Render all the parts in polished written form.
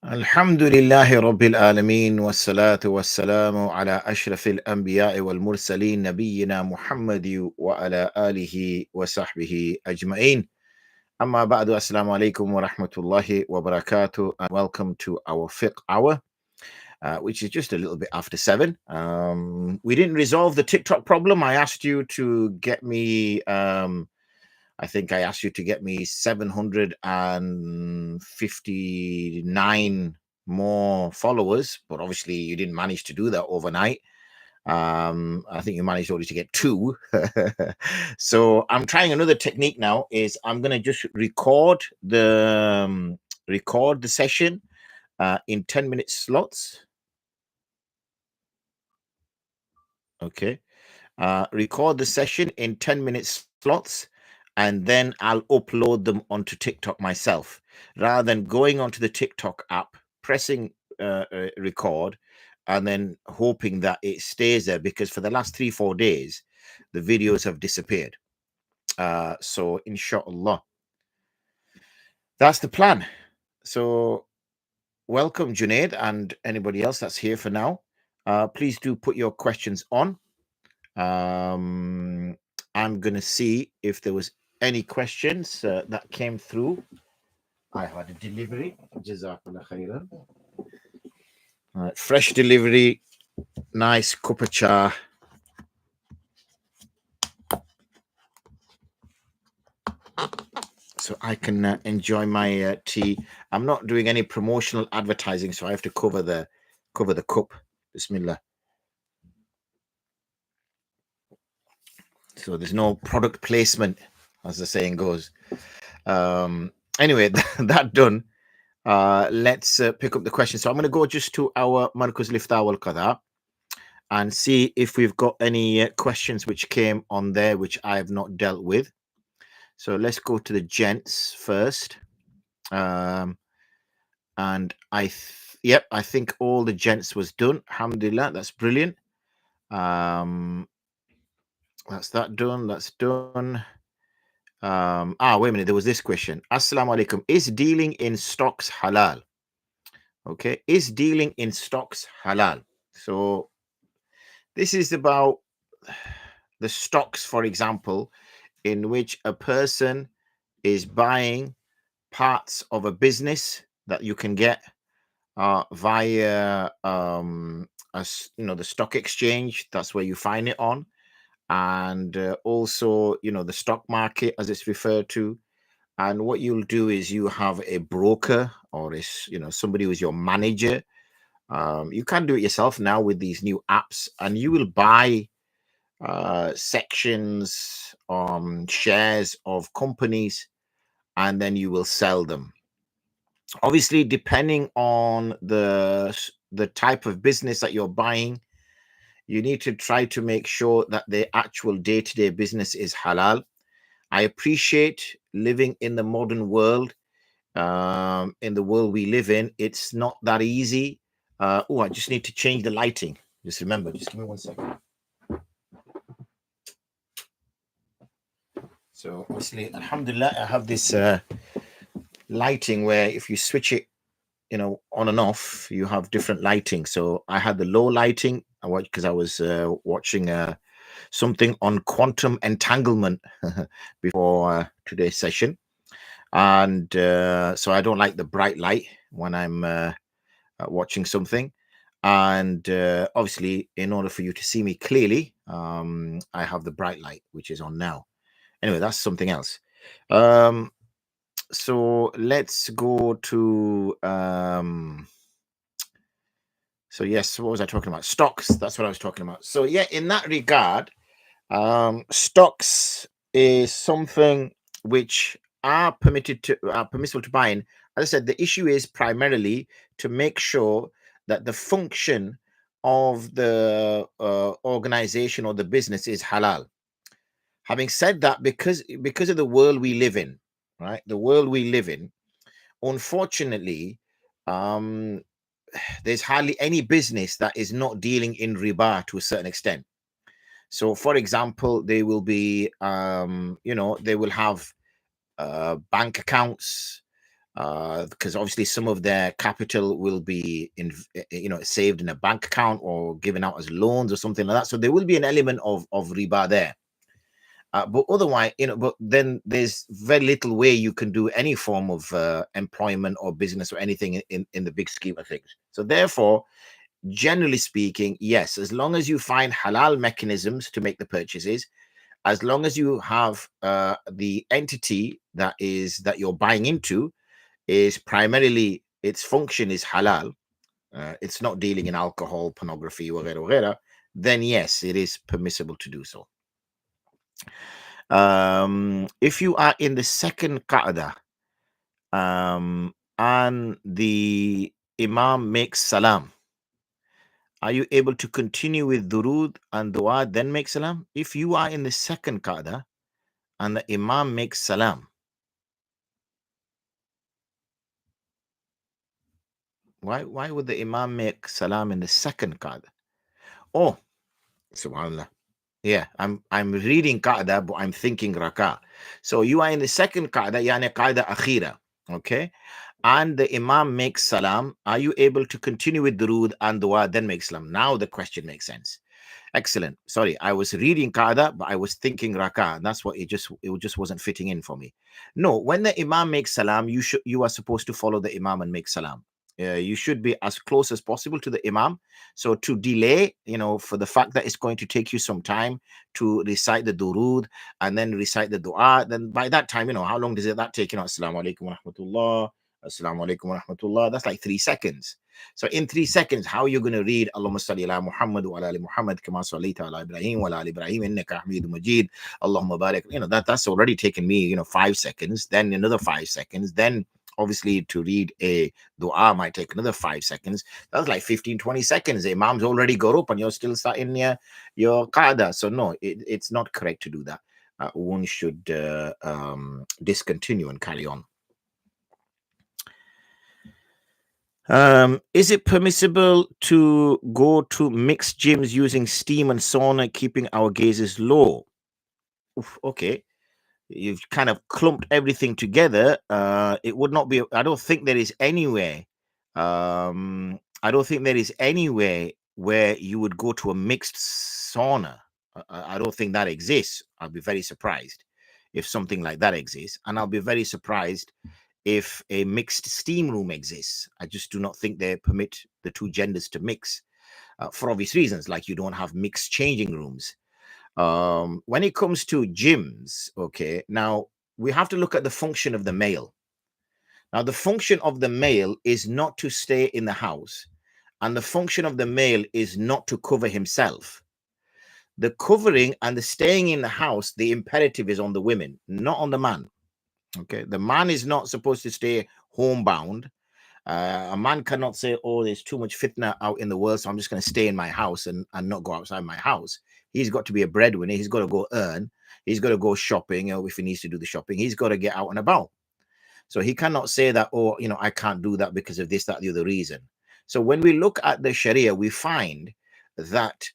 الحمد لله رب العالمين والصلاة والسلام على أشرف الأنبياء والمرسلين نبينا محمد وعلى آله وصحبه أجمعين. أما بعد السلام عليكم ورحمة الله وبركاته, and welcome to our Fiqh hour, which is just a little bit after 7. We didn't resolve the TikTok problem. I asked you to get me I think I asked you to get me 759 more followers, but obviously you didn't manage to do that overnight. I think you managed only to get 2. So I'm trying another technique now. Is I'm going to just record the session in 10-minute slots. Okay. Record the session in 10-minute slots, and then I'll upload them onto TikTok myself, rather than going onto the TikTok app, pressing record, and then hoping that it stays there, because for the last 3-4 days, the videos have disappeared. So inshallah, that's the plan. So welcome, Junaid, and anybody else that's here for now. Please do put your questions on. I'm going to see if there was any questions that came through. I had a delivery. Jazakallah khairan. Fresh delivery. Nice cup of cha. So I can enjoy my tea. I'm not doing any promotional advertising, so I have to cover the cup. Bismillah. So there's no product placement, as the saying goes. Anyway, that done. Let's pick up the question. So I'm going to go just to our Marcus Lifta wal Qada and see if we've got any questions which came on there which I have not dealt with. So let's go to the gents first. And I think all the gents was done. Alhamdulillah, that's brilliant. That's that done. That's done. Wait a minute. There was this question. Assalamu alaikum. Is dealing in stocks halal? Okay. Is dealing in stocks halal? So this is about the stocks, for example, in which a person is buying parts of a business that you can get via the stock exchange. That's where you find it on. And also, the stock market, as it's referred to. And what you'll do is you have a broker, or somebody who's your manager. You can do it yourself now with these new apps, and you will buy sections, shares of companies, and then you will sell them. Obviously, depending on the type of business that you're buying, you need to try to make sure that the actual day-to-day business is halal. I appreciate living in the modern world. In the world we live in, it's not that easy. I just need to change the lighting. Just remember, just give me 1 second. So obviously, alhamdulillah, I have this lighting where if you switch it, on and off, you have different lighting. So I had the low lighting because I was watching something on quantum entanglement before today's session. And so I don't like the bright light when I'm watching something. And obviously, in order for you to see me clearly, I have the bright light, which is on now. Anyway, that's something else. So let's go to so yes, what was I talking about? Stocks. That's what I was talking about. So yeah, in that regard, stocks is something which are permissible to buy in. As I said, the issue is primarily to make sure that the function of the organization or the business is halal. Having said that, because of the world we live in, right? The world we live in, unfortunately, there's hardly any business that is not dealing in riba to a certain extent. So, for example, they will be, they will have bank accounts. because obviously some of their capital will be saved in a bank account or given out as loans or something like that. So there will be an element of riba there. But otherwise, but then there's very little way you can do any form of employment or business or anything in the big scheme of things. So therefore, generally speaking, yes, as long as you find halal mechanisms to make the purchases, as long as you have the entity that you're buying into is primarily, its function is halal, it's not dealing in alcohol, pornography, whatever, then yes, it is permissible to do so. If you are in the second qaida and the Imam makes salam, are you able to continue with durood and dua, then make salam? If you are in the second qaida and the Imam makes salam, why would the Imam make salam in the second qaida? Oh, subhanallah. Yeah, I'm reading qaida, but I'm thinking raka. So you are in the second qaida, yani qaida akhira, okay? And the Imam makes salam. Are you able to continue with durood and dua, then make salam? Now the question makes sense. Excellent. Sorry, I was reading qaida, but I was thinking raka. That's what it just wasn't fitting in for me. No, when the Imam makes salam, you are supposed to follow the Imam and make salam. You should be as close as possible to the Imam. So to delay, for the fact that it's going to take you some time to recite the durood and then recite the dua, then by that time, how long does that take? Assalamu alaikum wa rahmatullah, assalamu alaikum wa rahmatullah. That's like 3 seconds. So in 3 seconds, how are you going to read Allahumma salli ala Muhammad wa ala ali Muhammad kama sallaita ala Ibrahim wa ala ali Ibrahim innaka Hamidum Majid, Allahumma barik. That's already taken me 5 seconds, then another 5 seconds, then obviously to read a dua might take another 5 seconds. That's like 15-20 seconds. The Imam's already got up and you're still sat in your qaida. So no, it's not correct to do that. One should discontinue and carry on. Is it permissible to go to mixed gyms using steam and sauna, keeping our gazes low? Oof, okay, you've kind of clumped everything together. It would not be. I don't think there is any way. I don't think there is any way where you would go to a mixed sauna. I don't think that exists. I'll be very surprised if something like that exists, and I'll be very surprised if a mixed steam room exists. I just do not think they permit the two genders to mix for obvious reasons, like you don't have mixed changing rooms. When it comes to gyms, okay, now we have to look at the function of the male. Now, the function of the male is not to stay in the house, and the function of the male is not to cover himself. The covering and the staying in the house, the imperative is on the women, not on the man. Okay, the man is not supposed to stay homebound. A man cannot say, oh, there's too much fitna out in the world, so I'm just going to stay in my house and not go outside my house. He's got to be a breadwinner. He's got to go earn. He's got to go shopping, if he needs to do the shopping. He's got to get out and about. So he cannot say that, oh, I can't do that because of this, that, the other reason. So when we look at the Sharia, we find that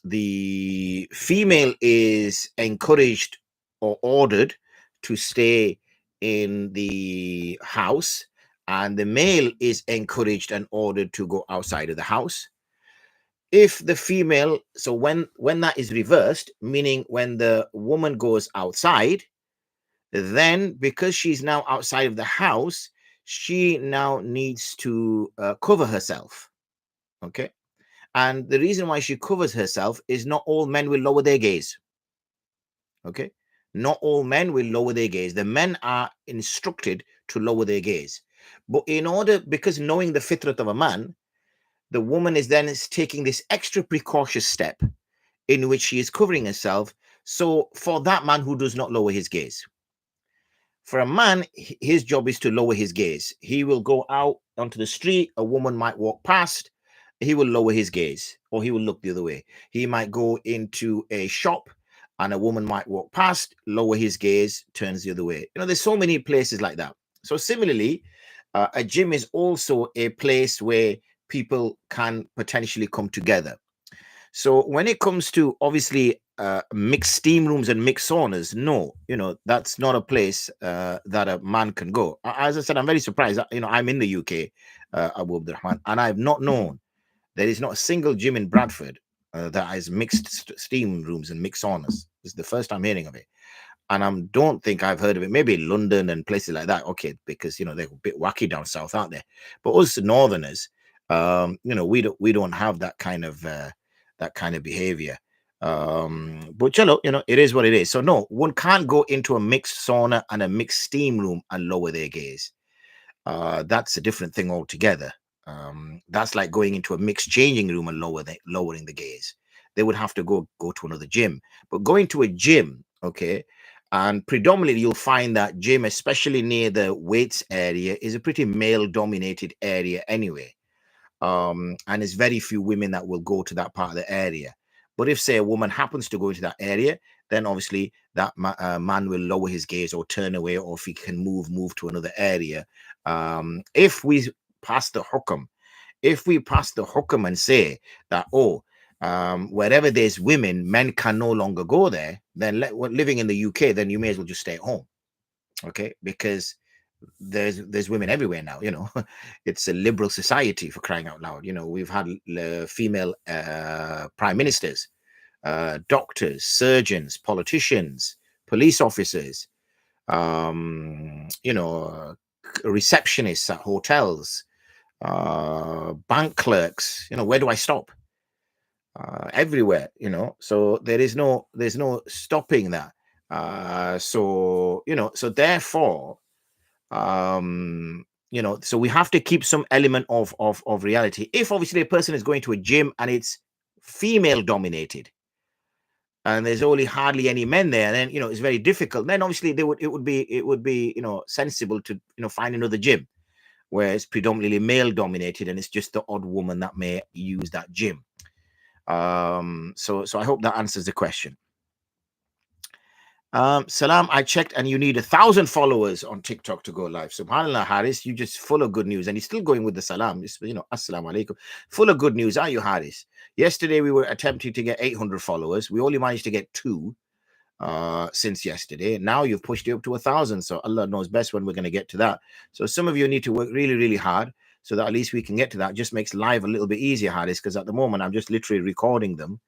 the female is encouraged or ordered to stay in the house, and the male is encouraged and ordered to go outside of the house. If the female, so when that is reversed, meaning when the woman goes outside, then because she's now outside of the house, she now needs to cover herself. Okay. And the reason why she covers herself is not all men will lower their gaze. Okay. Not all men will lower their gaze. The men are instructed to lower their gaze. But because knowing the fitrat of a man, the woman is taking this extra precautious step in which she is covering herself. So for that man who does not lower his gaze, for a man, his job is to lower his gaze. He will go out onto the street. A woman might walk past. He will lower his gaze, or he will look the other way. He might go into a shop and a woman might walk past, lower his gaze, turns the other way. There's so many places like that. So similarly, a gym is also a place where people can potentially come together. So when it comes to obviously mixed steam rooms and mixed saunas, no, that's not a place that a man can go. As I said, I'm very surprised. I'm in the UK, Abu Abdurrahman, and I've not known there is not a single gym in Bradford that has mixed steam rooms and mixed saunas. This is the first I'm hearing of it. And I don't think I've heard of it. Maybe London and places like that. Okay, because they're a bit wacky down south, aren't they? But us Northerners, we don't have that kind of behavior. But it is what it is. So no, one can't go into a mixed sauna and a mixed steam room and lower their gaze. That's a different thing altogether. That's like going into a mixed changing room and lowering the gaze. They would have to go to another gym. But going to a gym, okay, and predominantly you'll find that gym, especially near the weights area, is a pretty male-dominated area anyway. And there's very few women that will go to that part of the area. But if, say, a woman happens to go into that area, then obviously that man will lower his gaze or turn away, or if he can move to another area. If we pass the hukam, and say that, wherever there's women, men can no longer go there, then living in the UK, then you may as well just stay at home. Okay, because there's women everywhere now. It's a liberal society, for crying out loud. We've had female prime ministers, doctors, surgeons, politicians, police officers, receptionists at hotels, bank clerks. Where do I stop? Everywhere. So there's no stopping that. So therefore, so we have to keep some element of reality. If obviously a person is going to a gym and it's female dominated and there's only hardly any men there, then it's very difficult. Then obviously it would be sensible to find another gym where it's predominantly male dominated and it's just the odd woman that may use that gym. So I hope that answers the question. Salam, I checked and you need 1,000 followers on TikTok to go live. SubhanAllah, Haris, you just full of good news. And he's still going with the salam. Assalamu alaikum. Full of good news, are you, Haris? Yesterday we were attempting to get 800 followers. We only managed to get 2 since yesterday. Now you've pushed it up to 1,000. So Allah knows best when we're going to get to that. So some of you need to work really, really hard so that at least we can get to that. It just makes live a little bit easier, Haris, because at the moment I'm just literally recording them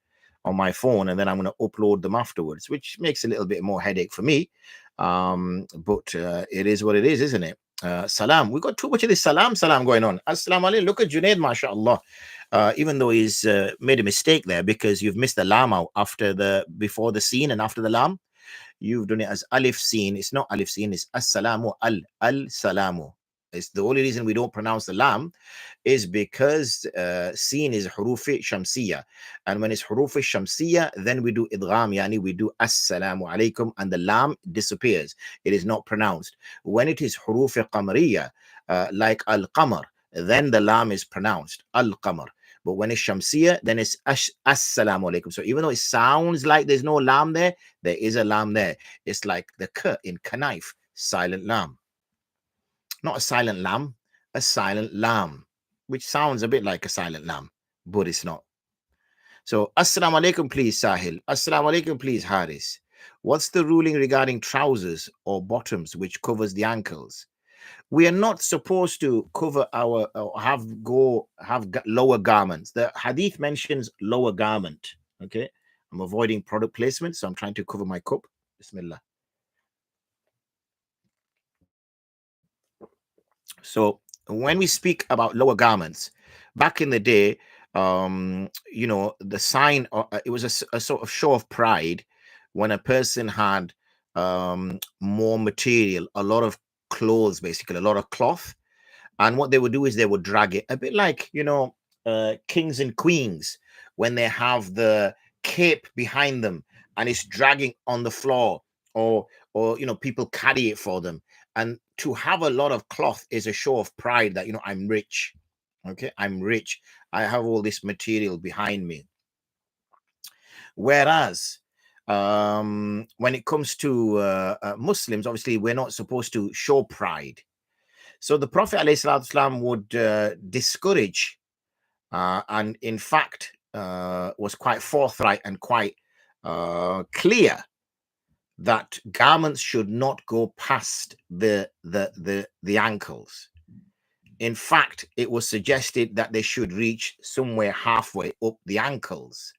on my phone and then I'm going to upload them afterwards, which makes a little bit more headache for me. But it is what it is, isn't it? Salam. We've got too much of this salam going on. Assalamu alaikum. Look at Junaid, mashallah. Even though he's made a mistake there because you've missed the lam out before the scene and after the lam. You've done it as alif scene. It's not alif scene, it's as-salamu al-salamu. It's the only reason we don't pronounce the lam is because seen is hurufi shamsiya, and when it's hurufi shamsiya, then we do idgham, yani we do assalamu alaikum, and the lam disappears. It is not pronounced. When it is hurufi qamariya, like al-qamar, then the lam is pronounced al-qamar. But when it's shamsiya, then it's assalamu alaikum. So even though it sounds like there's no lam there, there is a lam there. It's like the k in kanaif, silent lam. Not a silent lamb, a silent lamb, which sounds a bit like a silent lamb, but it's not. So, assalamu alaikum, please, Sahil. Assalamu alaikum, please, Haris. What's the ruling regarding trousers or bottoms which covers the ankles? We are not supposed to cover have lower garments. The hadith mentions lower garment. Okay, I'm avoiding product placement, so I'm trying to cover my cup. Bismillah. So when we speak about lower garments, back in the day, the sign, it was a sort of show of pride when a person had more material, a lot of clothes, basically, a lot of cloth. And what they would do is they would drag it, a bit like, kings and queens, when they have the cape behind them and it's dragging on the floor, or people carry it for them. And to have a lot of cloth is a show of pride that, I'm rich. Okay, I'm rich. I have all this material behind me. Whereas when it comes to Muslims, obviously, we're not supposed to show pride. So the Prophet ﷺ would discourage and in fact was quite forthright and quite clear that garments should not go past the ankles. In fact, it was suggested that they should reach somewhere halfway up the ankles,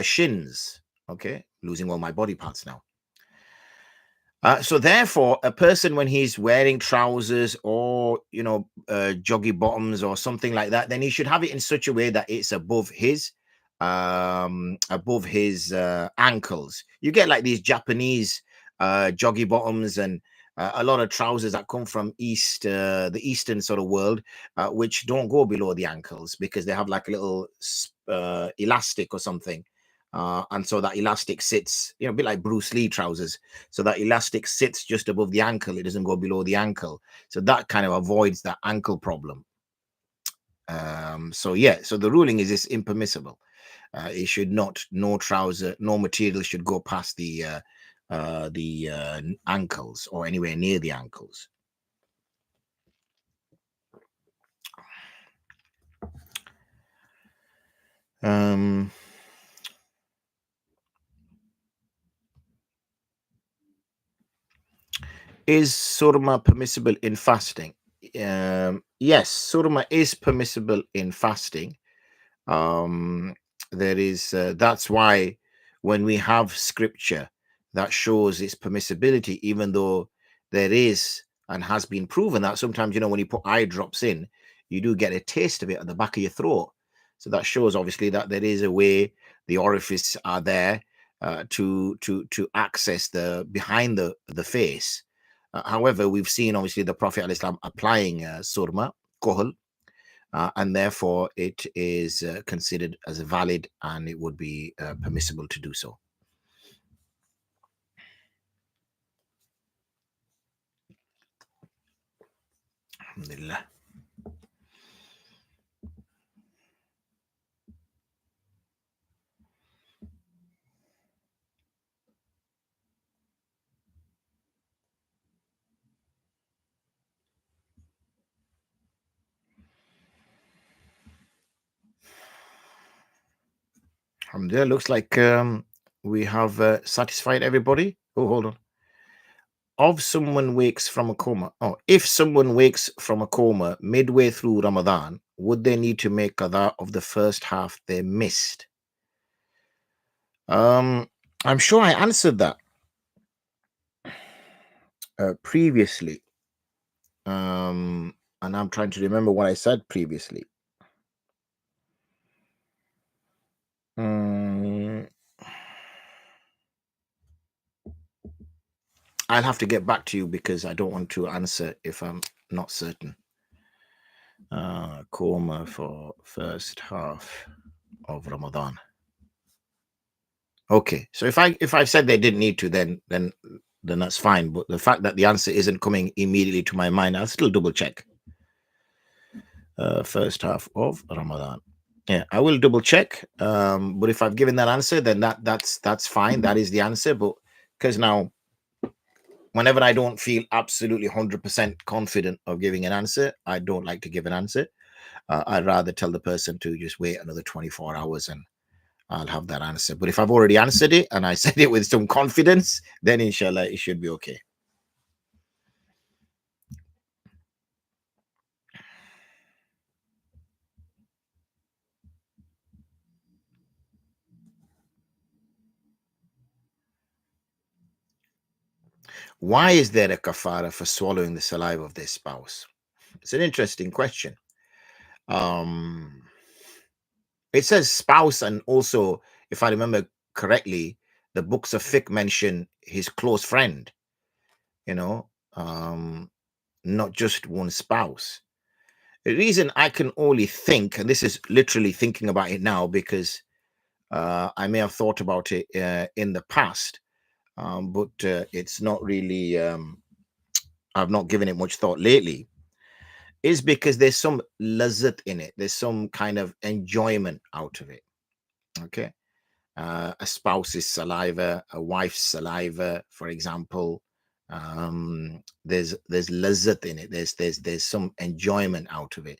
shins. Okay, losing all my body parts now. So therefore, a person, when he's wearing trousers or, joggy bottoms or something like that, then he should have it in such a way that it's above his ankles. You get like these Japanese joggy bottoms and a lot of trousers that come from the eastern sort of world, which don't go below the ankles because they have like a little elastic or something. And so that elastic sits, a bit like Bruce Lee trousers. So that elastic sits just above the ankle. It doesn't go below the ankle. So that kind of avoids that ankle problem. So the ruling is it's impermissible. It should not, no material should go past the ankles or anywhere near the ankles. Is surma permissible in fasting? Yes, surma is permissible in fasting. There is that's why when we have scripture that shows its permissibility, even though there is and has been proven that sometimes, when you put eye drops in, you do get a taste of it at the back of your throat. So that shows obviously that there is a way the orifices are there to access the behind the face. However, we've seen obviously the Prophet ﷺ applying surma, kohol, and therefore it is considered as valid and it would be permissible to do so. Alhamdulillah. Alhamdulillah, looks like we have satisfied everybody. Oh, hold on. If someone wakes from a coma midway through Ramadan, would they need to make qada of the first half they missed? I'm sure I answered that previously. And I'm trying to remember what I said previously. I'll have to get back to you because I don't want to answer if I'm not certain. Coma for first half of Ramadan. Okay, so if I said they didn't need to, then that's fine. But the fact that the answer isn't coming immediately to my mind, I'll still double check. First half of Ramadan. Yeah, I will double check. But if I've given that answer, then that's fine. That is the answer. But because now, whenever I don't feel absolutely 100% confident of giving an answer, I don't like to give an answer. I'd rather tell the person to just wait another 24 hours and I'll have that answer. But if I've already answered it and I said it with some confidence, then inshallah, it should be okay. Why is there a kafara for swallowing the saliva of their spouse? It's an interesting question. It says spouse, and also, if I remember correctly, the books of fiqh mention his close friend, not just one spouse. The reason I can only think, and this is literally thinking about it now because I may have thought about it in the past, but it's not really, I've not given it much thought lately, is because there's some lazat in it. There's some kind of enjoyment out of it. Okay. A spouse's saliva, a wife's saliva, for example. There's lazat in it. There's some enjoyment out of it.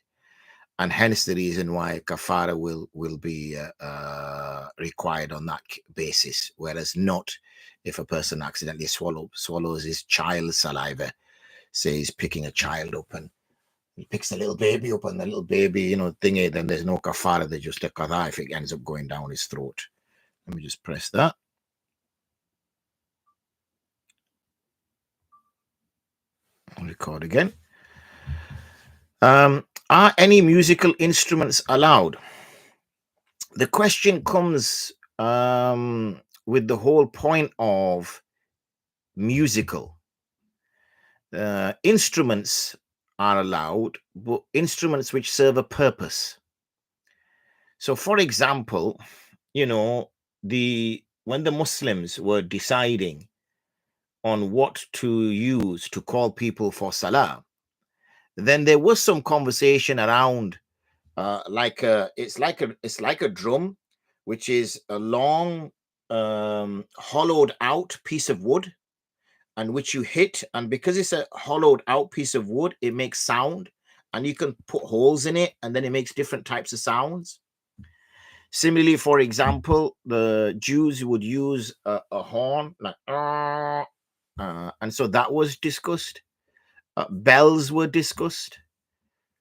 and hence the reason why kafara will be required on that basis, whereas not if a person accidentally swallows his child's saliva. Say he's picking a child up and he picks a little baby up, and the little baby, thingy, then there's no kafara, there's just a qada if it ends up going down his throat. Let me just press that. I'll record again. Are any musical instruments allowed? The question comes with the whole point of musical. Instruments are allowed, but instruments which serve a purpose. So, for example, when the Muslims were deciding on what to use to call people for salah, then there was some conversation around it's like a drum, which is a long hollowed out piece of wood, and which you hit, and because it's a hollowed out piece of wood, it makes sound, and you can put holes in it, and then it makes different types of sounds. Similarly, for example, the Jews would use a horn, like and so that was discussed. Bells were discussed.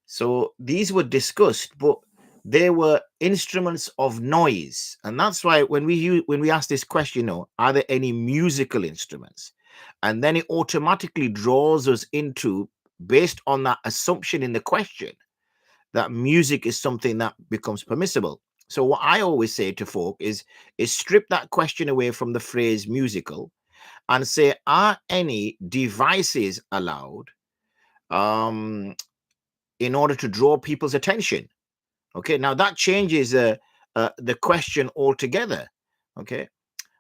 So these were discussed, but they were instruments of noise, and that's why when we ask this question, are there any musical instruments, and then it automatically draws us into, based on that assumption in the question, that music is something that becomes permissible. So what I always say to folk is strip that question away from the phrase musical and say, are any devices allowed in order to draw people's attention? Okay, now that changes the question altogether. Okay,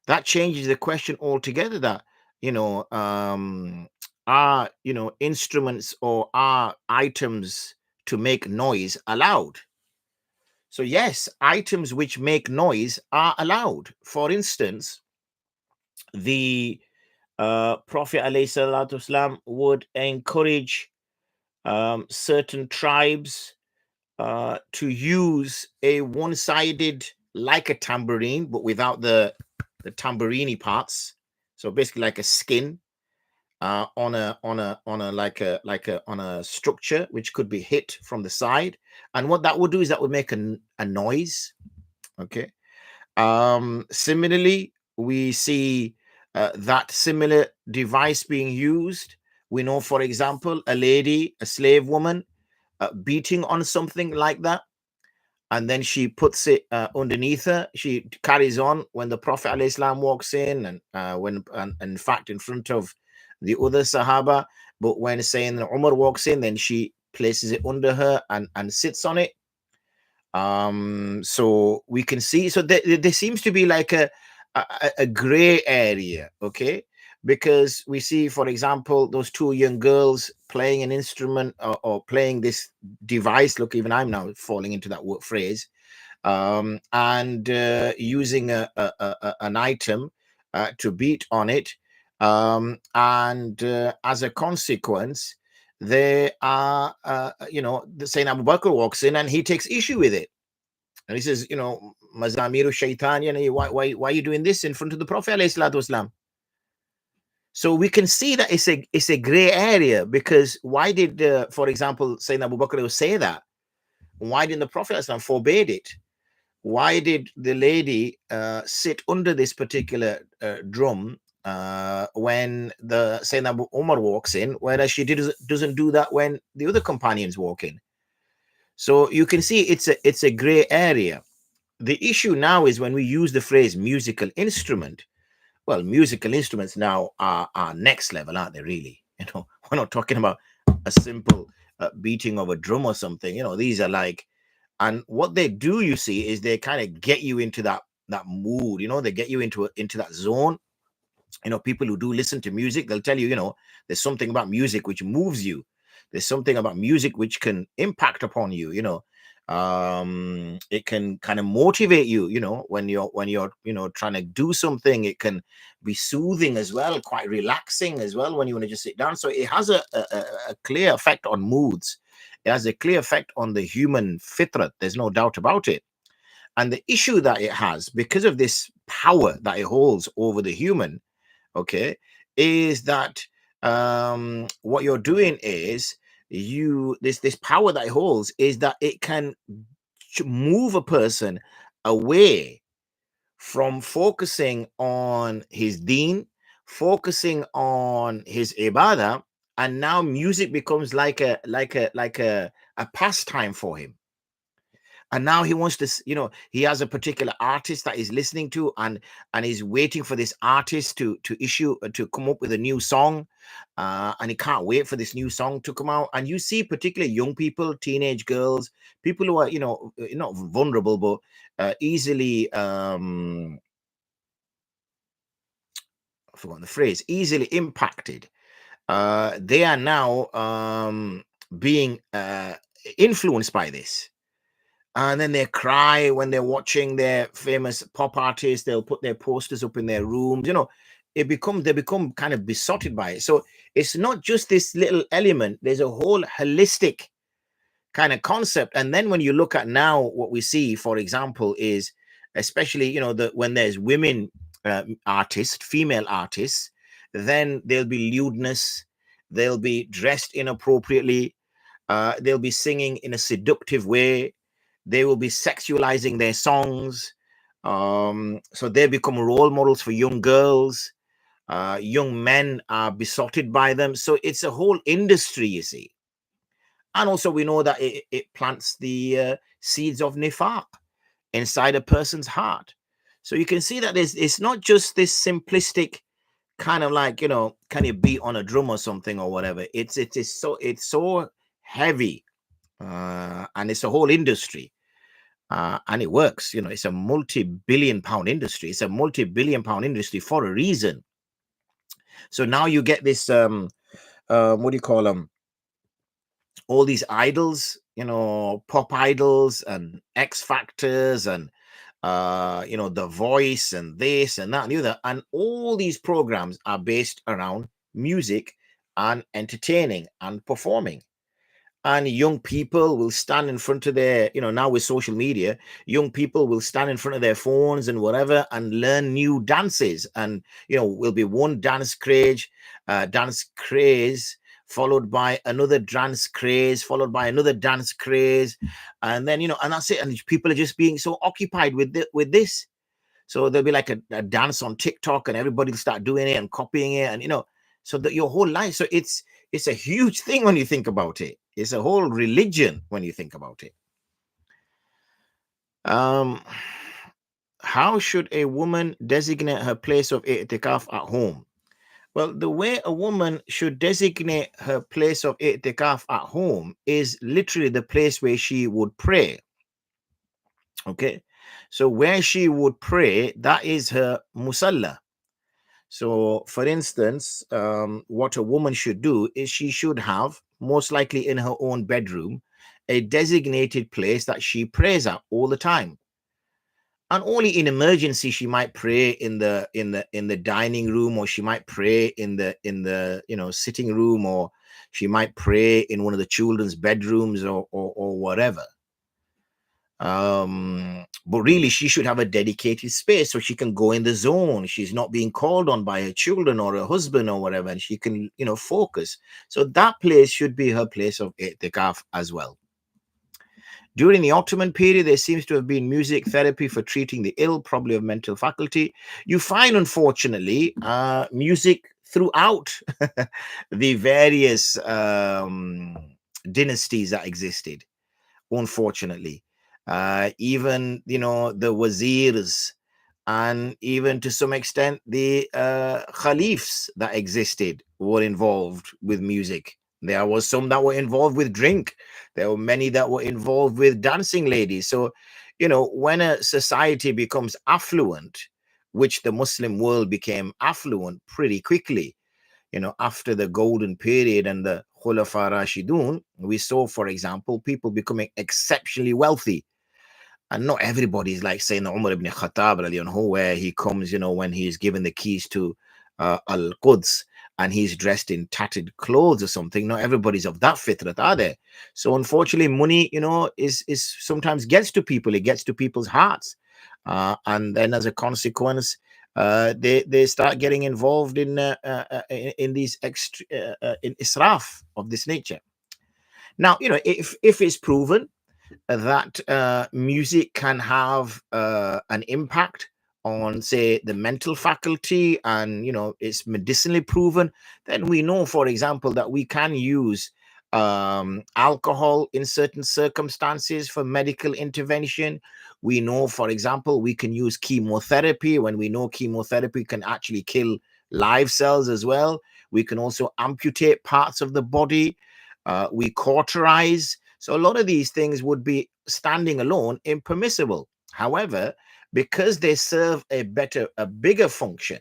that changes the question altogether. That are instruments or are items to make noise allowed? So yes, items which make noise are allowed. For instance, the Prophet ﷺ would encourage certain tribes to use a one-sided, like a tambourine, but without the tambourine parts. So basically, like a skin on a structure which could be hit from the side. And what that would do is that would make a noise. Okay. Similarly, we see that similar device being used. We know, for example, a slave woman, beating on something like that, and then she puts it underneath her. She carries on when the Prophet ﷺ walks in, and in fact in front of the other Sahaba. But when Sayyidina Umar walks in, then she places it under her and sits on it. So we can see, so there seems to be like a gray area, okay? Because we see, for example, those two young girls playing an instrument or playing this device. Look, even I'm now falling into that phrase, and using an item to beat on it, and as a consequence, they are, the Saint Abu Bakr walks in and he takes issue with it, and he says, Mazamiru Shaitan, why are you doing this in front of the Prophet alayhi salatu wasalam? So we can see that it's a gray area, because why did, for example, Sayyidina Abu Bakr say that? Why didn't the Prophet forbade it? Why did the lady sit under this particular drum when the Sayyidina Abu Umar walks in, whereas she doesn't do that when the other companions walk in? So you can see it's a gray area. The issue now is when we use the phrase musical instrument. Well, musical instruments now are next level, aren't they, really? We're not talking about a simple beating of a drum or something. These are like, and what they do, you see, is they kind of get you into that mood. They get you into that zone. People who do listen to music, they'll tell you, there's something about music which moves you. There's something about music which can impact upon you. It can kind of motivate you, when you're trying to do something. It can be soothing as well, quite relaxing as well when you want to just sit down. So it has a clear effect on moods. It has a clear effect on the human fitrat. There's no doubt about it. And the issue that it has, because of this power that it holds over the human, okay, is that what you're doing is this power that it holds is that it can move a person away from focusing on his deen, focusing on his ibadah, and now music becomes like a pastime for him. And now he wants to, he has a particular artist that he's listening to, and he's waiting for this artist to come up with a new song, and he can't wait for this new song to come out. And you see particularly young people, teenage girls, people who are not vulnerable but easily I've forgotten the phrase, easily impacted. They are now being influenced by this. And then they cry when they're watching their famous pop artists. They'll put their posters up in their rooms. They become kind of besotted by it. So it's not just this little element. There's a whole holistic kind of concept. And then when you look at now, what we see, for example, is especially when there's women artists, female artists, then there'll be lewdness. They'll be dressed inappropriately. They'll be singing in a seductive way. They will be sexualizing their songs. So they become role models for young girls. Young men are besotted by them. So it's a whole industry, you see. And also we know that it plants the seeds of nifaq inside a person's heart. So you can see that it's not just this simplistic kind of like, can you beat on a drum or something or whatever. It's so heavy, and it's a whole industry. And it works, it's a multi-billion-pound industry. It's a multi-billion-pound industry for a reason. So now you get this, what do you call them? All these idols, pop idols and X Factors and, The Voice and this and that and the other. And all these programs are based around music and entertaining and performing. And young people will stand in front of their, now with social media, young people will stand in front of their phones and whatever and learn new dances. And, will be one dance craze, followed by another dance craze, followed by another dance craze. And then, and that's it. And people are just being so occupied with this. So there'll be like a dance on TikTok and everybody will start doing it and copying it. And, so that your whole life. So it's a huge thing when you think about it. It's a whole religion when you think about it. How should a woman designate her place of itikaf at home? Well, the way a woman should designate her place of itikaf at home is literally the place where she would pray. Okay, so where she would pray, that is her musalla. So, for instance, what a woman should do is she should have, most likely in her own bedroom, a designated place that she prays at all the time. And only in emergency she might pray in the dining room, or she might pray in the sitting room, or she might pray in one of the children's bedrooms, or whatever. But really she should have a dedicated space so she can go in the zone. She's not being called on by her children or her husband or whatever, and she can focus. So that place should be her place of itikaf as well. During the Ottoman period, there seems to have been music therapy for treating the ill, probably of mental faculty. You find, unfortunately, music throughout the various dynasties that existed, unfortunately. Even the wazirs, and even to some extent the caliphs that existed were involved with music. There was some that were involved with drink. There were many that were involved with dancing ladies. So when a society becomes affluent, which the Muslim world became affluent pretty quickly, after the golden period and the Khulafa Rashidun, we saw, for example, people becoming exceptionally wealthy. And not everybody is like saying Umar ibn Khattab, where he comes, when he is given the keys to Al-Quds, and he's dressed in tattered clothes or something, not everybody's of that fitrat, are they? So unfortunately, money, is sometimes gets to people. It gets to people's hearts, and then as a consequence, they start getting involved in these in israf of this nature. Now, if it's proven that music can have an impact on, say, the mental faculty, and it's medicinally proven, then we know, for example, that we can use alcohol in certain circumstances for medical intervention. We know, for example, we can use chemotherapy when we know chemotherapy can actually kill live cells as well. We can also amputate parts of the body. We cauterize. So a lot of these things would be standing alone impermissible. However, because they serve a bigger function,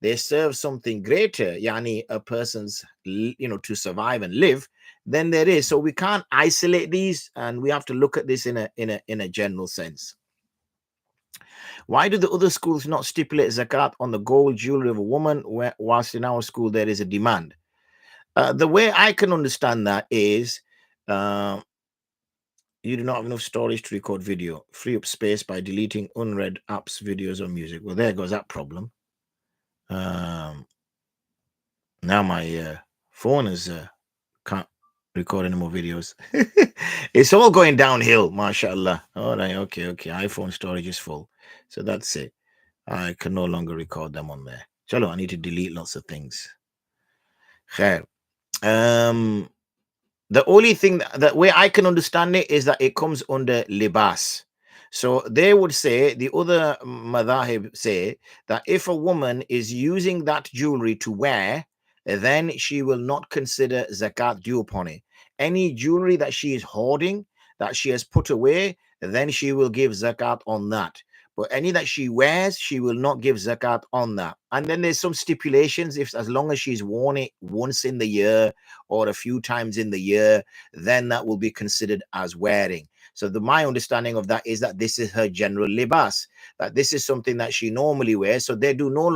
they serve something greater, yani a person's, to survive and live, then there is. So we can't isolate these, and we have to look at this in a general sense. Why do the other schools not stipulate zakat on the gold jewelry of a woman, whilst in our school there is a demand? The way I can understand that is, you do not have enough storage to record video. Free up space by deleting unread apps, videos, or music. Well, there goes that problem. Now my phone is can't record any more videos. It's all going downhill, mashallah. All right, okay. iPhone storage is full, so that's it. I can no longer record them on there. Chalo, I need to delete lots of things. Khair. The only thing that way I can understand it is that it comes under libas. So they would say, the other madhahib say, that if a woman is using that jewelry to wear, then she will not consider zakat due upon it. Any jewelry that she is hoarding, that she has put away, then she will give zakat on that. But any that she wears, she will not give zakat on that. And then there's some stipulations. If as long as she's worn it once in the year or a few times in the year, then that will be considered as wearing. So my understanding of that is that this is her general libas, that this is something that she normally wears. So they do no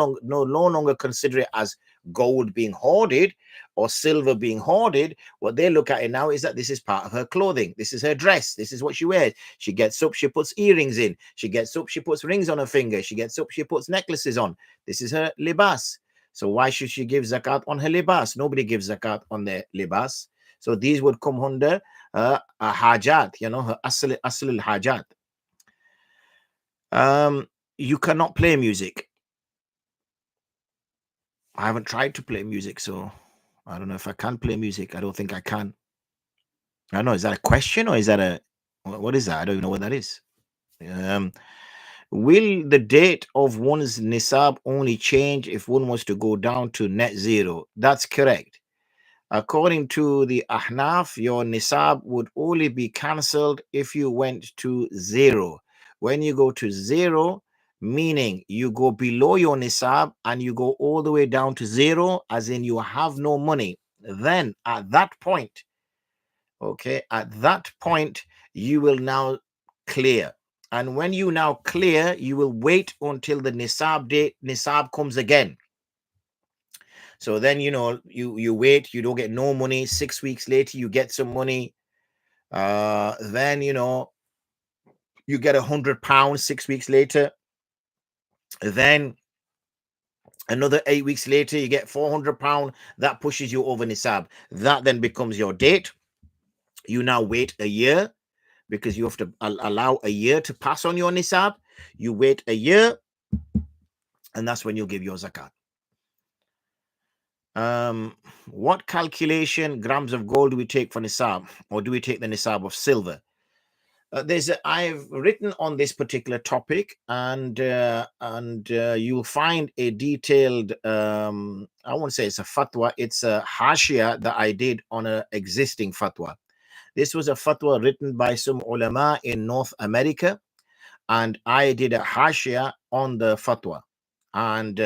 longer consider it as gold being hoarded or silver being hoarded. What they look at it now is that this is part of her clothing. This is her dress. This is what she wears. She gets up, she puts earrings in. She gets up, she puts rings on her finger. She gets up, she puts necklaces on. This is her libas. So why should she give zakat on her libas? Nobody gives zakat on their libas. So these would come under a hajat, her asl al-hajat. You cannot play music. I haven't tried to play music, so I don't know if I can play music. I don't think I can. I don't know. Is that a question, or is that what is that? I don't even know what that is. Will the date of one's nisab only change if one was to go down to net zero? That's correct. According to the Ahnaf, your nisab would only be cancelled if you went to zero. When you go to zero, meaning you go below your nisab and you go all the way down to zero, as in you have no money, then at that point, you will now clear. And when you now clear, you will wait until the nisab comes again. So then, you wait, you don't get no money. 6 weeks later, you get some money. Then, you get £100 6 weeks later. Then another 8 weeks later, you get £400. That pushes you over nisab. That then becomes your date. You now wait a year, because you have to allow a year to pass on your nisab. You wait a year, and that's when you'll give your zakat. What calculation grams of gold do we take for nisab, or do we take the nisab of silver? I've written on this particular topic, and you'll find a detailed, I won't say it's a fatwa, it's a hashia that I did on an existing fatwa. This was a fatwa written by some ulama in North America, and I did a hashia on the fatwa. And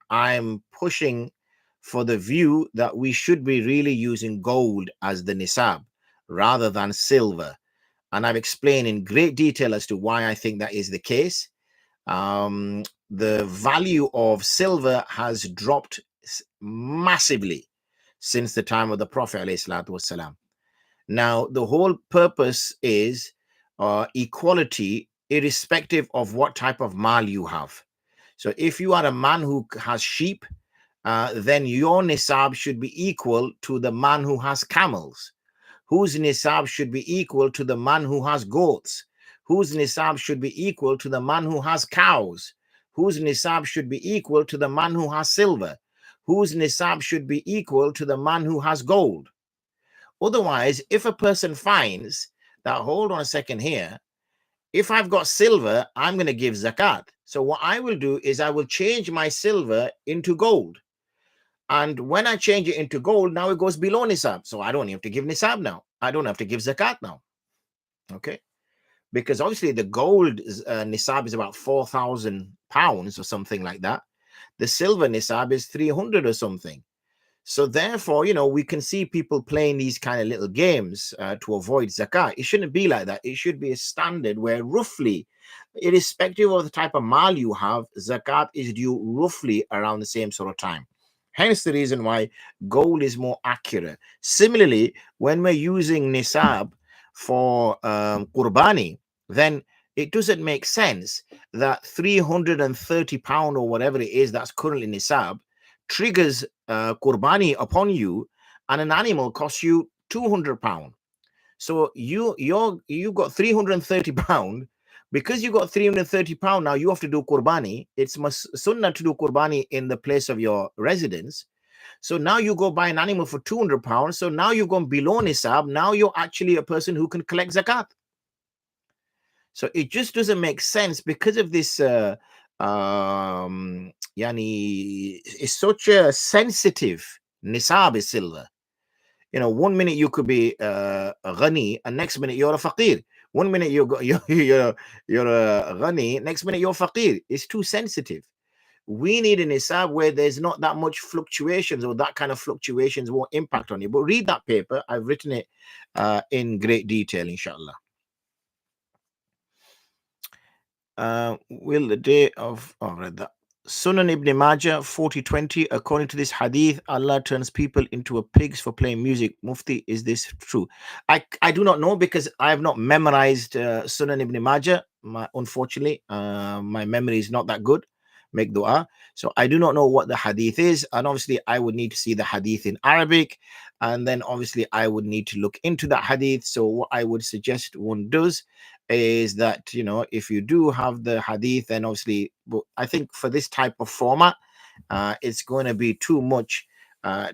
I'm pushing for the view that we should be really using gold as the nisab rather than silver. And I've explained in great detail as to why I think that is the case. The value of silver has dropped massively since the time of the Prophet ﷺ. Now, the whole purpose is equality, irrespective of what type of mal you have. So if you are a man who has sheep, then your nisab should be equal to the man who has camels, whose nisab should be equal to the man who has goats, whose nisab should be equal to the man who has cows, whose nisab should be equal to the man who has silver, whose nisab should be equal to the man who has gold. Otherwise, if a person finds that, hold on a second here, if I've got silver, I'm going to give zakat. So what I will do is I will change my silver into gold. And when I change it into gold, now it goes below nisab. So I don't have to give nisab now. I don't have to give zakat now. Okay. Because obviously the gold nisab is about 4,000 pounds or something like that. The silver nisab is 300 or something. So therefore, we can see people playing these kind of little games to avoid zakat. It shouldn't be like that. It should be a standard where roughly, irrespective of the type of mal you have, zakat is due roughly around the same sort of time. Hence the reason why gold is more accurate. Similarly, when we're using nisab for qurbani, then it doesn't make sense that 330 pound or whatever it is that's currently nisab triggers qurbani upon you, and an animal costs you 200 pound. So you got 330 pound. Because you got 330 pound, now you have to do qurbani. It's sunnah to do qurbani in the place of your residence. So now you go buy an animal for 200 pounds. So now you've gone below nisab. Now you're actually a person who can collect zakat. So it just doesn't make sense because of this. Yani, it's such a sensitive nisab is silver. 1 minute you could be a ghani, and next minute you're a faqir. 1 minute you're a ghani, next minute you're faqir. It's too sensitive. We need an nisab where there's not that much fluctuations, or that kind of fluctuations won't impact on you. But read that paper. I've written it in great detail, inshallah. Will the day of read that. Sunan Ibn Majah 40:20. According to this hadith, Allah turns people into a pigs for playing music. Mufti, is this true? I do not know, because I have not memorized Sunan Ibn Majah. Unfortunately, my memory is not that good. Make dua. So I do not know what the hadith is, and obviously I would need to see the hadith in Arabic, and then obviously I would need to look into that hadith. So what I would suggest one does is that, if you do have the hadith, then obviously, I think for this type of format, it's going to be too much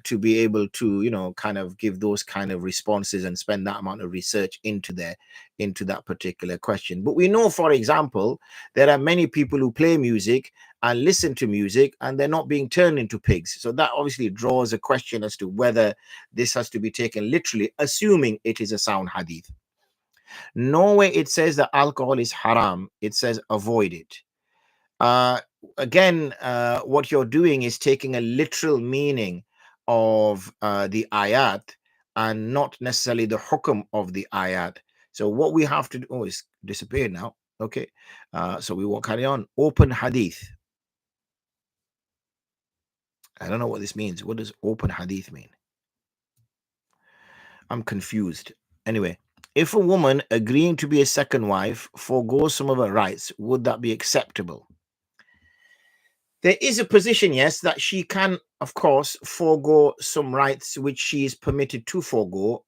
to be able to, kind of give those kind of responses and spend that amount of research into that particular question. But we know, for example, there are many people who play music and listen to music, and they're not being turned into pigs. So that obviously draws a question as to whether this has to be taken literally, assuming it is a sound hadith. Nowhere it says that alcohol is haram. It says avoid it. Again, what you're doing is taking a literal meaning of the ayat, and not necessarily the hukum of the ayat. So what we have to do, it's disappeared now. Okay. So we won't carry on. Open hadith. I don't know what this means. What does open hadith mean? I'm confused. Anyway, if a woman agreeing to be a second wife forgoes some of her rights, would that be acceptable? There is a position, yes, that she can, of course, forego some rights which she is permitted to forego,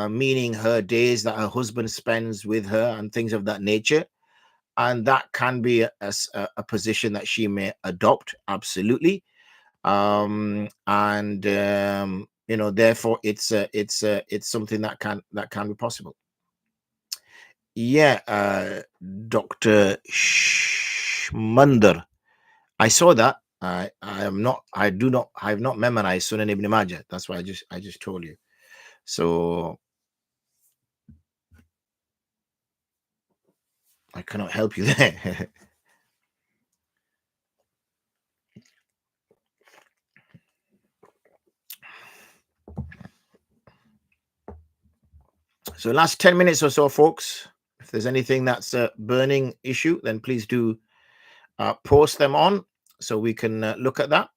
meaning her days that her husband spends with her and things of that nature. And that can be a position that she may adopt, absolutely. Therefore it's something that can be possible. Yeah, Dr. Shmander, I saw that. I have not memorized Sunan Ibn Majah. That's why I just told you. So I cannot help you there. So last 10 minutes or so, folks. If there's anything that's a burning issue, then please do post them on so we can look at that.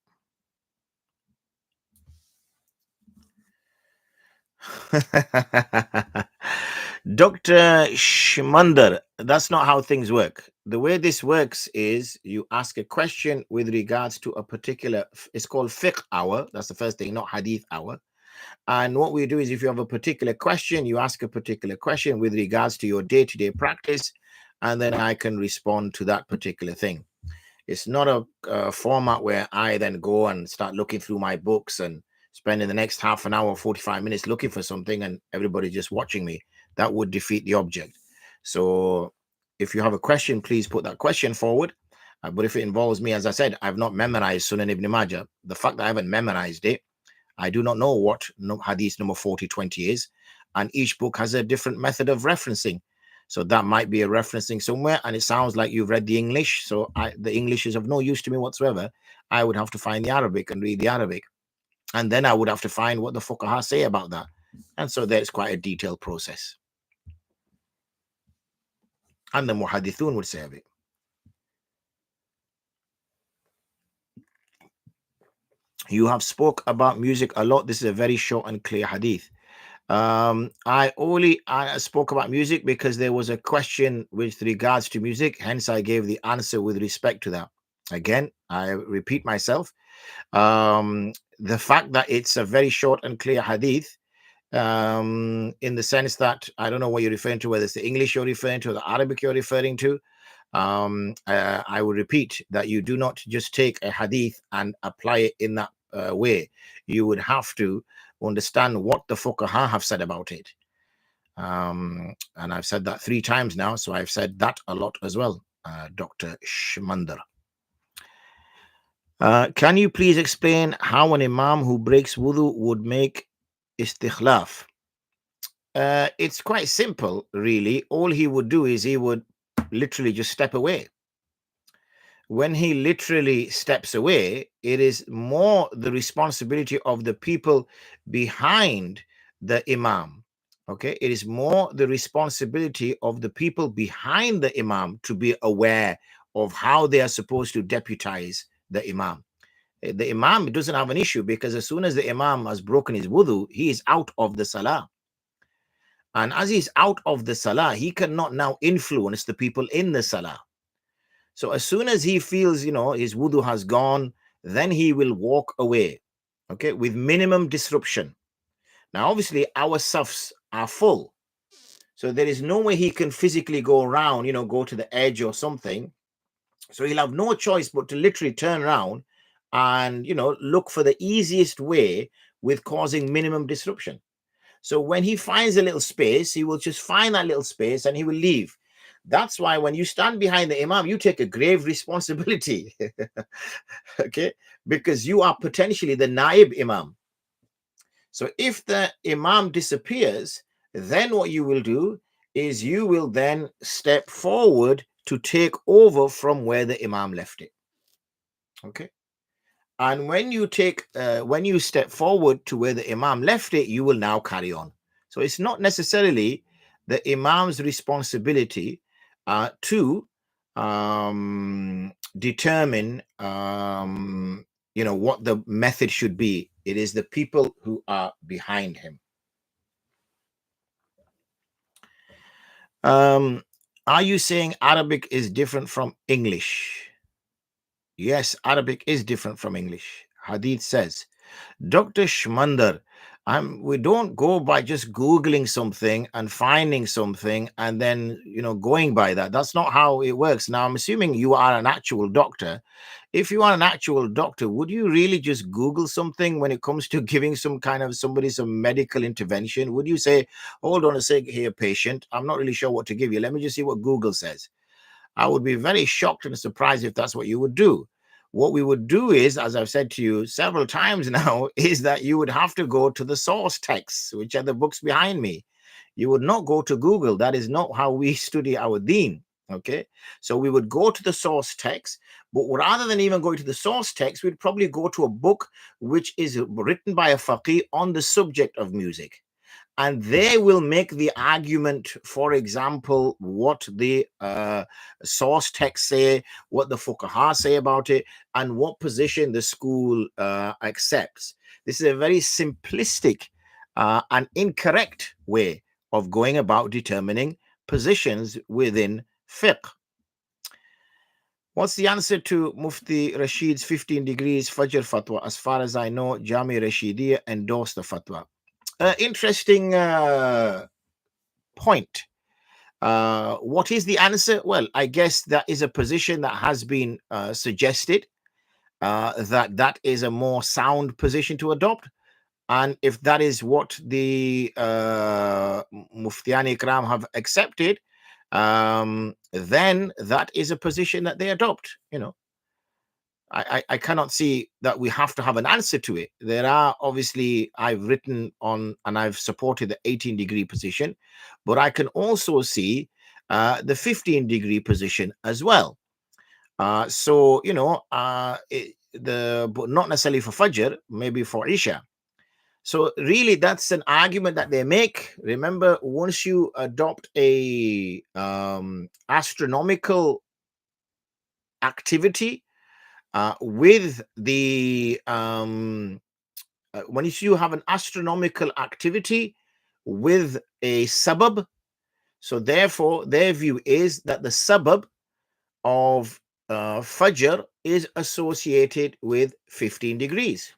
Dr. Shmander, that's not how things work. The way this works is you ask a question with regards to a particular, it's called fiqh hour. That's the first thing, not hadith hour. And what we do is if you have a particular question, you ask a particular question with regards to your day-to-day practice, and then I can respond to that particular thing. It's not a format where I then go and start looking through my books and spending the next half an hour, 45 minutes looking for something and everybody just watching me. That would defeat the object. So if you have a question, please put that question forward. But if it involves me, as I said, I've not memorized Sunan Ibn Majah. The fact that I haven't memorized it, I do not know what hadith number 4020 is. And each book has a different method of referencing. So that might be a referencing somewhere, and it sounds like you've read the English. So the English is of no use to me whatsoever. I would have to find the Arabic and read the Arabic. And then I would have to find what the fuqaha say about that. And so there's quite a detailed process. And the muhadithun would say of it. You have spoke about music a lot. This is a very short and clear hadith. I spoke about music because there was a question with regards to music, hence I gave the answer with respect to that. Again, I repeat myself. The fact that it's a very short and clear hadith, in the sense that I don't know what you're referring to, whether it's the English you're referring to or the Arabic you're referring to. I will repeat that you do not just take a hadith and apply it in that way. You would have to understand what the fuqaha have said about it. And I've said that 3 times now, so I've said that a lot as well, Dr. Shmander. Can you please explain how an imam who breaks wudu would make istikhlaaf? It's quite simple, really. All he would do is he would literally just step away. When he literally steps away, it is more the responsibility of the people behind the imam. Okay, it is more the responsibility of the people behind the imam to be aware of how they are supposed to deputize the imam. The imam doesn't have an issue because as soon as the imam has broken his wudu, he is out of the salah. And as he's out of the salah, he cannot now influence the people in the salah. So as soon as he feels, his wudu has gone, then he will walk away, okay, with minimum disruption. Now, obviously, our safs are full. So there is no way he can physically go around, go to the edge or something. So he'll have no choice but to literally turn around and, look for the easiest way with causing minimum disruption. So when he finds a little space, he will just find that little space and he will leave. That's why when you stand behind the imam, you take a grave responsibility, okay? Because you are potentially the naib imam. So if the imam disappears, then what you will do is you will then step forward to take over from where the imam left it, okay? And when you step forward to where the imam left it, you will now carry on. So it's not necessarily the imam's responsibility to determine what the method should be. It is the people who are behind him. Are you saying Arabic is different from English? Yes, Arabic is different from English. Hadith says, Dr. Shmander, we don't go by just Googling something and finding something and then, going by that. That's not how it works. Now, I'm assuming you are an actual doctor. If you are an actual doctor, would you really just Google something when it comes to giving somebody some medical intervention? Would you say, hold on a sec here, patient, I'm not really sure what to give you. Let me just see what Google says. I would be very shocked and surprised if that's what you would do. What we would do is, as I've said to you several times now, is that you would have to go to the source texts, which are the books behind me. You would not go to Google. That is not how we study our deen. Okay, so we would go to the source text, but rather than even going to the source text, we'd probably go to a book which is written by a faqih on the subject of music. And they will make the argument, for example, what the source texts say, what the fuqaha say about it, and what position the school accepts. This is a very simplistic an incorrect way of going about determining positions within fiqh. What's the answer to Mufti Rashid's 15 degrees Fajr fatwa? As far as I know, Jami Rashidiyya endorsed the fatwa. Interesting point. What is the answer? Well, I guess that is a position that has been suggested, that is a more sound position to adopt. And if that is what the Muftiani Ikram have accepted, then that is a position that they adopt. I cannot see that we have to have an answer to it. There are obviously, I've written on and I've supported the 18-degree position, but I can also see the 15-degree position as well. So, but not necessarily for Fajr, maybe for Isha. So really, that's an argument that they make. Remember, once you adopt a astronomical activity with the when you have an astronomical activity with a sabab, so therefore their view is that the sabab of Fajr is associated with 15 degrees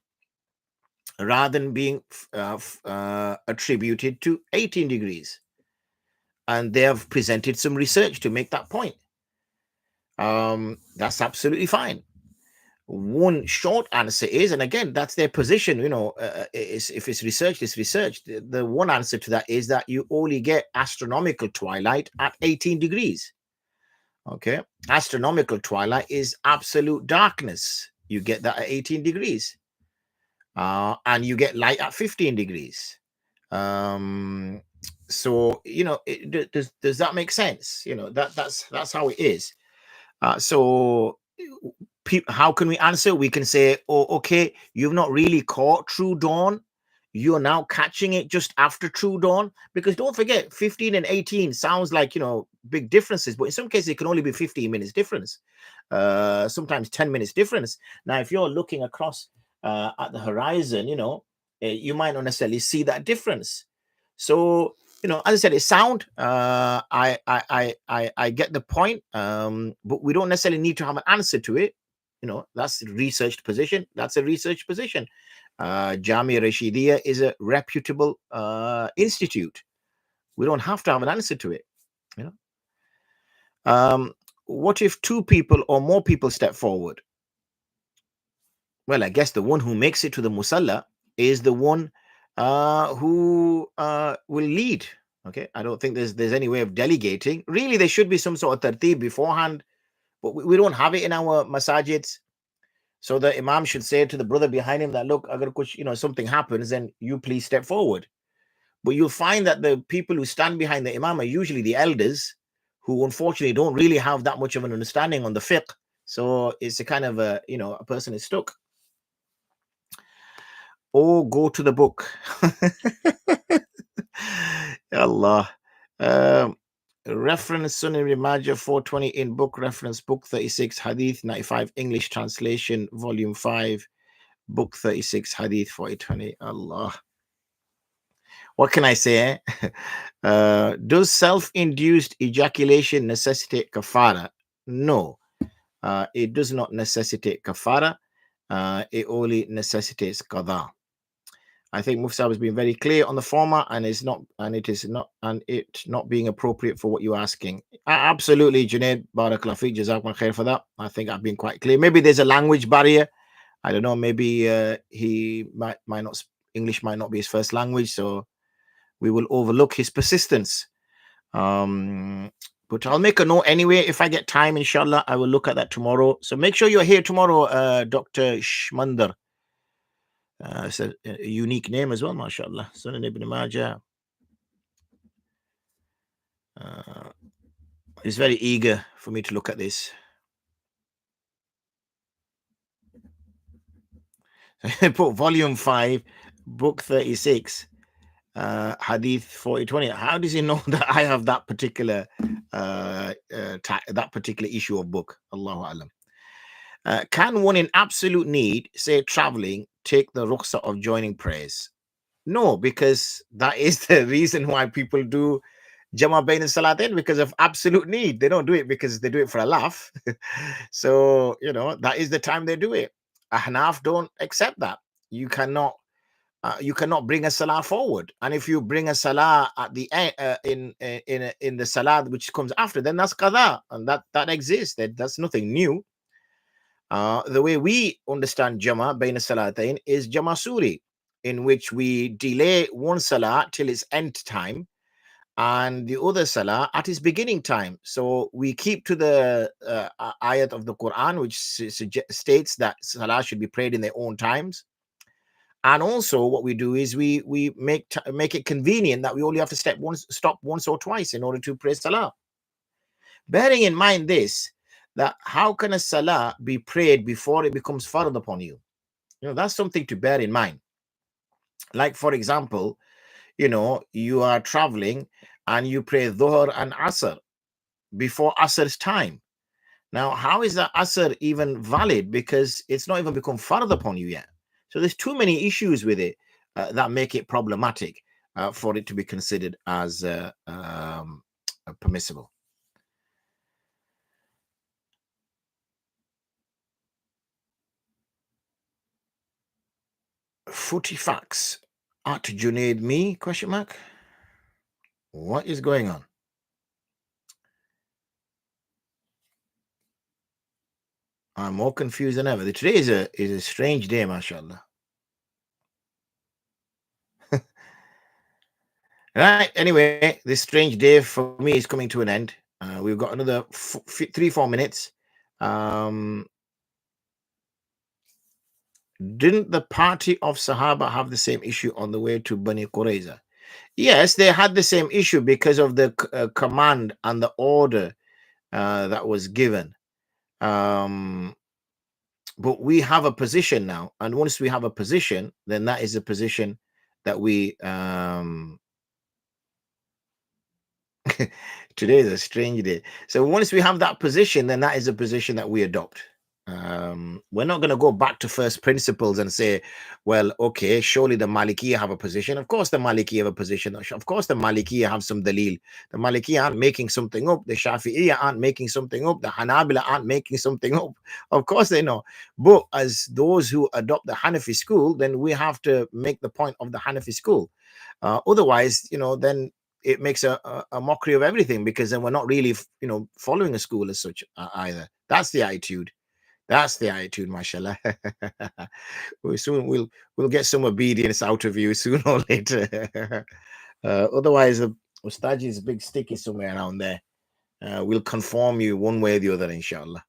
rather than being attributed to 18 degrees. And they have presented some research to make that point. That's absolutely fine. One short answer is, and again, that's their position, if it's research, it's research. The one answer to that is that you only get astronomical twilight at 18 degrees. Okay. Astronomical twilight is absolute darkness. You get that at 18 degrees. And you get light at 15 degrees. So, does that make sense? That's how it is. So how can we answer? We can say, oh, okay, you've not really caught true dawn. You're now catching it just after true dawn. Because don't forget, 15 and 18 sounds like, big differences, but in some cases, it can only be 15 minutes difference. Sometimes 10 minutes difference. Now, if you're looking across at the horizon, you might not necessarily see that difference. So, as I said, it's sound. I get the point, but we don't necessarily need to have an answer to it. That's a researched position. That's a research position. Jamia Rashidiyya is a reputable institute. We don't have to have an answer to it. What if two people or more people step forward? Well, I guess the one who makes it to the musalla is the one who will lead. Okay, I don't think there's any way of delegating. Really, there should be some sort of tartib beforehand, but we don't have it in our masajids. So the imam should say to the brother behind him that, look, agar kuch, something happens, then you please step forward. But you'll find that the people who stand behind the imam are usually the elders, who unfortunately don't really have that much of an understanding on the fiqh. So it's a kind of a person is stuck. Or go to the book. Allah. Reference Sunan Ibn Majah 420 in book reference, book 36, hadith 95, English translation, volume 5, book 36, hadith 420. Allah. What can I say? Does self-induced ejaculation necessitate kafara? No, it does not necessitate kafara. It only necessitates qada. I think Mufsab has been very clear on the format, and it not being appropriate for what you're asking. Absolutely, Junaid, barakallahu feek, jazakumullah khair for that. I think I've been quite clear. Maybe there's a language barrier. I don't know. Maybe he might not, English might not be his first language, so we will overlook his persistence. But I'll make a note anyway. If I get time, inshallah, I will look at that tomorrow. So make sure you're here tomorrow, Dr. Shmander. It's a unique name as well, mashallah. Sunan Ibn Majah. He's very eager for me to look at this. Put volume 5, book 36, hadith 4020. How does he know that I have that particular issue of book? Allahu alam. Can one in absolute need, say traveling, take the rukhsah of joining prayers? No, because that is the reason why people do Jama Bain and Salatain, because of absolute need. They don't do it because they do it for a laugh. So, that is the time they do it. Ahnaf don't accept that. You cannot bring a salah forward, and if you bring a salah at the end in the salah which comes after, then that's qada, and that exists. That's nothing new. The way we understand Jama Bain Salatain is Jama Suri, in which we delay one salah till its end time and the other salah at its beginning time. So we keep to the ayat of the Quran, which states that salah should be prayed in their own times. And also what we do is we make it convenient that we only have to stop once or twice in order to pray salah. Bearing in mind this, that how can a salah be prayed before it becomes fard upon you? That's something to bear in mind. Like, for example, you are traveling and you pray Dhuhr and Asr before Asr's time. Now, how is that Asr even valid? Because it's not even become fard upon you yet. So there's too many issues with it that make it problematic for it to be considered as permissible. Footy facts at Junaid me ? What is going on? I'm more confused than ever. Today is a strange day, mashallah. Right. Anyway, this strange day for me is coming to an end. We've got another 3-4 minutes. Didn't the party of Sahaba have the same issue on the way to Bani Qureza? Yes, they had the same issue because of the command and the order that was given. But we have a position now, and once we have a position, then that is a position that we today is a strange day. So once we have that position, then that is a position that we adopt. We're not going to go back to first principles and say, well, okay, surely the Malikiya have a position. Of course the Malikiya have a position. Of course the Malikiya have some dalil. The Malikiya aren't making something up. The Shafi'iyya aren't making something up. The Hanabila aren't making something up. Of course they know. But as those who adopt the Hanafi school, then we have to make the point of the Hanafi school. Otherwise, then it makes a mockery of everything, because then we're not really, following a school as such either. That's the attitude. That's the attitude, mashallah. We'll get some obedience out of you sooner or later. Otherwise, Ustaji's big stick is somewhere around there. We'll conform you one way or the other, inshallah.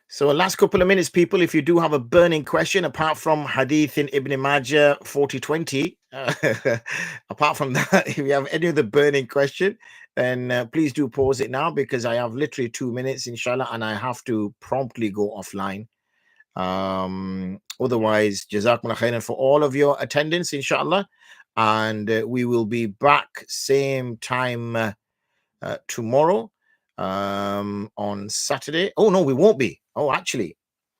So last couple of minutes, people, if you do have a burning question, apart from Hadith in Ibn Majah 4020, apart from that, if you have any other burning question, then please do pause it now, because I have literally 2 minutes, inshallah, and I have to promptly go offline. Otherwise, Jazakumullah khairan for all of your attendance, inshallah, and we will be back same time tomorrow. On Saturday. Oh no, we won't be. Oh, actually,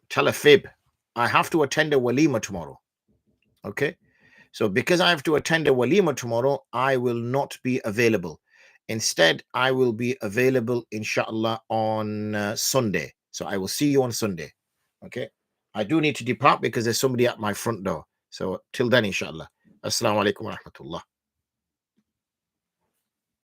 tell a fib. I have to attend a walima tomorrow. Okay, so because I have to attend a walima tomorrow, I will not be available. Instead, I will be available, inshallah, on Sunday. So I will see you on Sunday. Okay, I do need to depart because there's somebody at my front door. So till then, inshallah. Assalamu alaikum wa rahmatullah.